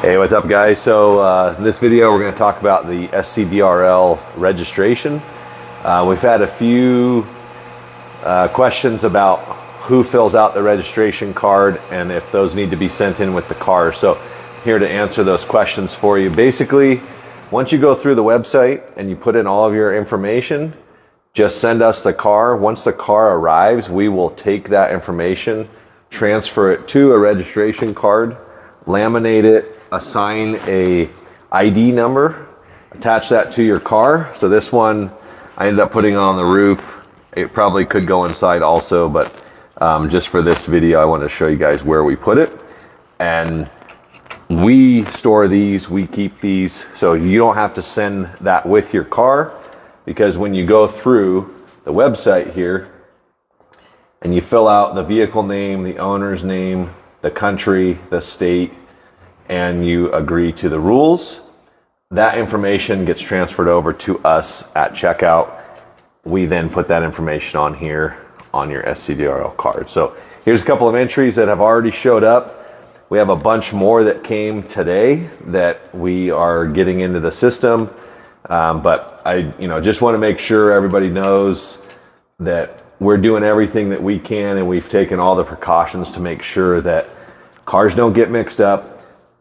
Hey, what's up guys? So in this video we're going to talk about the SCDRL registration. We've had a few questions about who fills out the registration card and if those need to be sent in with the car. So here to answer those questions for you. Basically, once you go through the website and you put in all of your information, just send us the car. Once the car arrives, we will take that information, transfer it to a registration card, laminate it, assign a ID number, attach that to your car. So this one I ended up putting on the roof. It probably could go inside also, but just for this video I want to show you guys where we put it. And we store these, we keep these, so you don't have to send that with your car, because when you go through the website here and you fill out the vehicle name, the owner's name, the country, the state, and you agree to the rules, that information gets transferred over to us at checkout. We then put that information on here on your SCDRL card. So here's a couple of entries that have already showed up. We have a bunch more that came today that we are getting into the system. But I just want to make sure everybody knows that we're doing everything that we can, and we've taken all the precautions to make sure that cars don't get mixed up.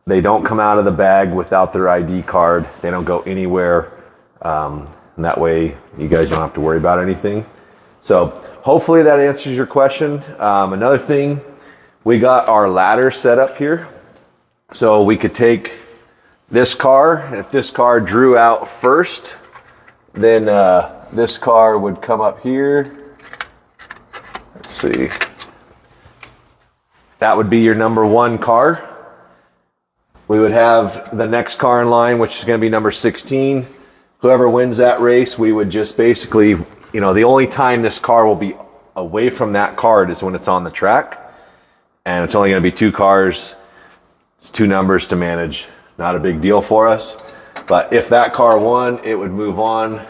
They don't come out of the bag without their ID card. They don't go anywhere. And that way you guys don't have to worry about anything. So hopefully that answers your question. Another thing, we got our ladder set up here. So we could take this car, and if this car drew out first, then this car would come up here. Let's see. That would be your number one car. We would have the next car in line, which is going to be number 16. Whoever wins that race, we would just basically, the only time this car will be away from that card is when it's on the track. And it's only going to be two cars. It's two numbers to manage. Not a big deal for us. But if that car won, it would move on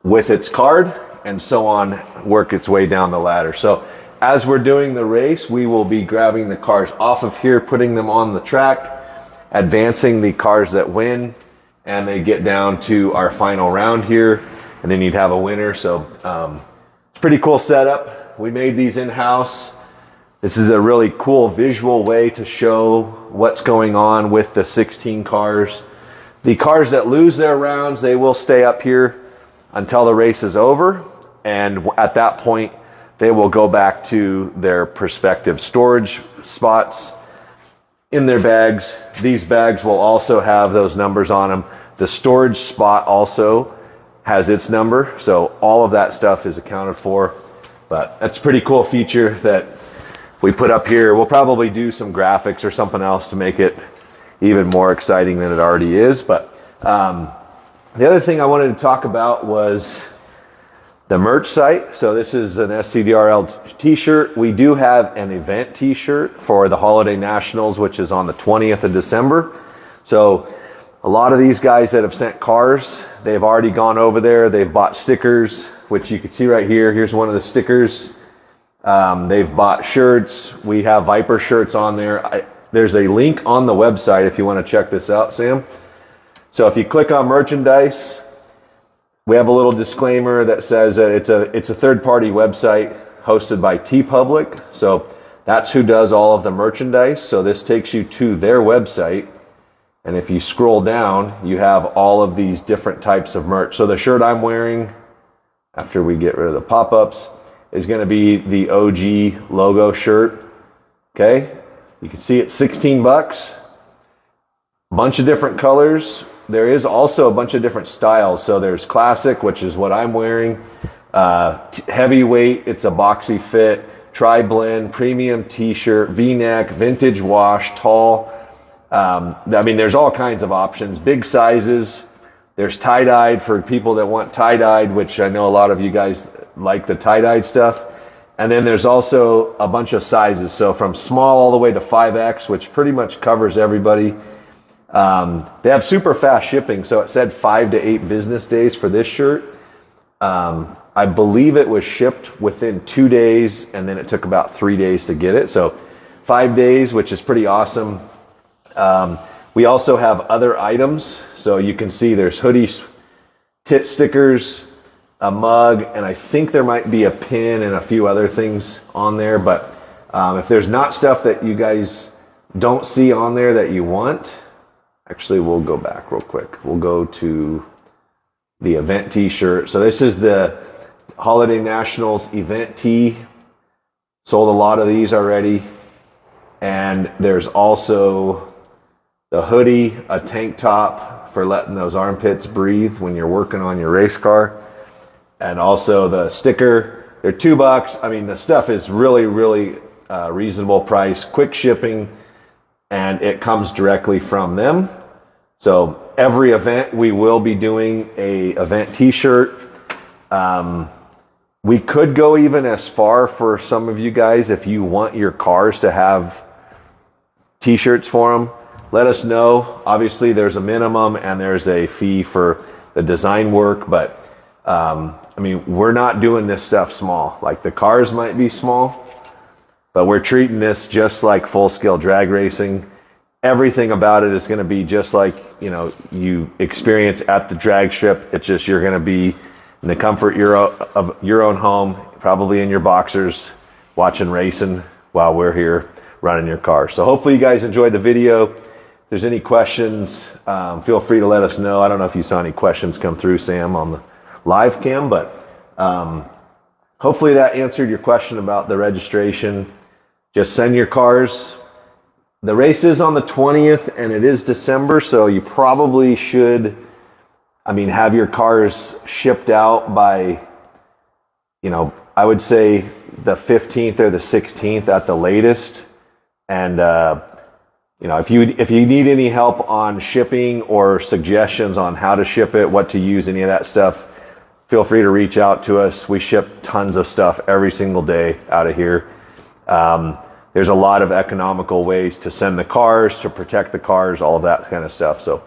with its card and so on, work its way down the ladder. So as we're doing the race, we will be grabbing the cars off of here, putting them on the track, advancing the cars that win, and they get down to our final round here, and then you'd have a winner. So it's a pretty cool setup. We made these in-house. This is a really cool visual way to show what's going on with the 16 cars. The cars that lose their rounds, they will stay up here until the race is over, and at that point they will go back to their prospective storage spots in their bags. These bags will also have those numbers on them. The storage spot also has its number, so all of that stuff is accounted for. But that's a pretty cool feature that we put up here. We'll probably do some graphics or something else to make it even more exciting than it already is. But the other thing I wanted to talk about was the merch site. So this is an SCDRL t-shirt. We do have an event t-shirt for the Holiday Nationals, which is on the 20th of December. So a lot of these guys that have sent cars, they've already gone over there. They've bought stickers, which you can see right here. Here's one of the stickers. They've bought shirts. We have Viper shirts on there. There's a link on the website if you want to check this out, Sam. So if you click on merchandise, we have a little disclaimer that says that it's a third-party website hosted by TeePublic. So that's who does all of the merchandise. So this takes you to their website. And if you scroll down, you have all of these different types of merch. So the shirt I'm wearing, after we get rid of the pop-ups, is going to be the OG logo shirt. Okay? You can see it's 16 bucks. Bunch of different colors. There is also a bunch of different styles. So there's classic, which is what I'm wearing. Heavyweight, it's a boxy fit. Tri-blend, premium t-shirt, V-neck, vintage wash, tall. There's all kinds of options. Big sizes. There's tie-dyed for people that want tie-dyed, which I know a lot of you guys like the tie-dyed stuff. And then there's also a bunch of sizes. So from small all the way to 5X, which pretty much covers everybody. They have super fast shipping. So it said 5 to 8 business days for this shirt. I believe it was shipped within 2 days, and then it took about 3 days to get it. So 5 days, which is pretty awesome. We also have other items. So you can see there's hoodies, tit stickers, a mug, and I think there might be a pin and a few other things on there. But if there's not stuff that you guys don't see on there that you want, actually we'll go back real quick. We'll go to the event t-shirt. So this is the Holiday Nationals event tee. Sold a lot of these already. And there's also the hoodie, a tank top for letting those armpits breathe when you're working on your race car. And also the sticker. They're $2. I mean, the stuff is really, really reasonable price, quick shipping, and it comes directly from them. So every event we will be doing a event t-shirt. We could go even as far for some of you guys if you want your cars to have t-shirts for them. Let us know. Obviously there's a minimum and there's a fee for the design work, but I mean, we're not doing this stuff small. Like the cars might be small, but we're treating this just like full-scale drag racing. Everything about it is going to be just like, you know, you experience at the drag strip. It's just you're going to be in the comfort of your own home, probably in your boxers, watching racing while we're here running your car. So hopefully you guys enjoyed the video. If there's any questions, feel free to let us know. I don't know if you saw any questions come through, Sam, on the live cam, but hopefully that answered your question about the registration. Just send your cars. The race is on the 20th and it is December, so you probably should, I mean, have your cars shipped out by, you know, I would say the 15th or the 16th at the latest. And you know, if you need any help on shipping or suggestions on how to ship it, what to use, any of that stuff, feel free to reach out to us. We ship tons of stuff every single day out of here. There's a lot of economical ways to send the cars, to protect the cars, all of that kind of stuff. So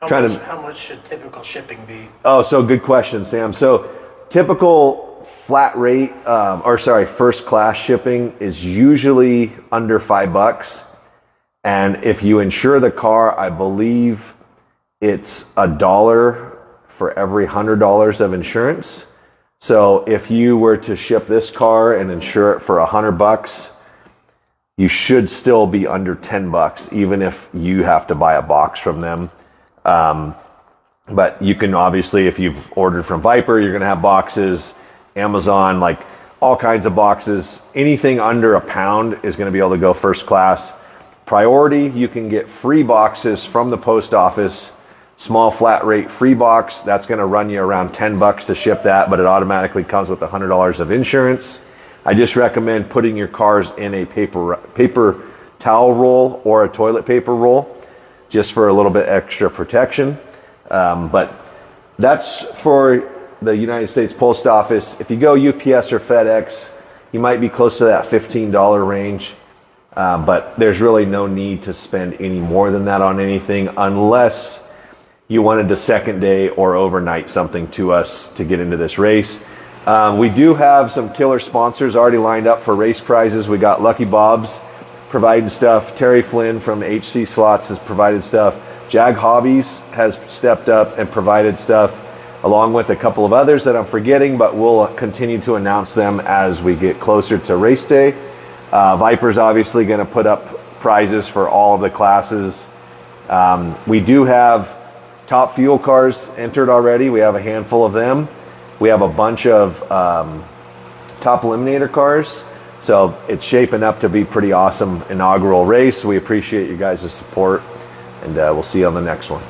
how much should typical shipping be? Oh, so good question, Sam. So typical flat rate, first class shipping is usually under $5. And if you insure the car, I believe it's $1 for every $100 of insurance. So if you were to ship this car and insure it for $100, you should still be under $10, even if you have to buy a box from them. But you can obviously, if you've ordered from Viper, you're going to have boxes, Amazon, like all kinds of boxes. Anything under a pound is going to be able to go first class. Priority, you can get free boxes from the post office, small flat rate free box. That's going to run you around $10 to ship that, but it automatically comes with $100 of insurance. I just recommend putting your cars in a paper towel roll or a toilet paper roll, just for a little bit extra protection. But that's for the United States Post Office. If you go UPS or FedEx, you might be close to that $15 range. But there's really no need to spend any more than that on anything unless you wanted to second day or overnight something to us to get into this race. We do have some killer sponsors already lined up for race prizes. We got Lucky Bob's providing stuff. Terry Flynn from HC Slots has provided stuff. Jag Hobbies has stepped up and provided stuff, along with a couple of others that I'm forgetting, but we'll continue to announce them as we get closer to race day. Viper's obviously going to put up prizes for all of the classes. We do have top fuel cars entered already. We have a handful of them. We have a bunch of top eliminator cars. So it's shaping up to be pretty awesome inaugural race. We appreciate you guys' support, and we'll see you on the next one.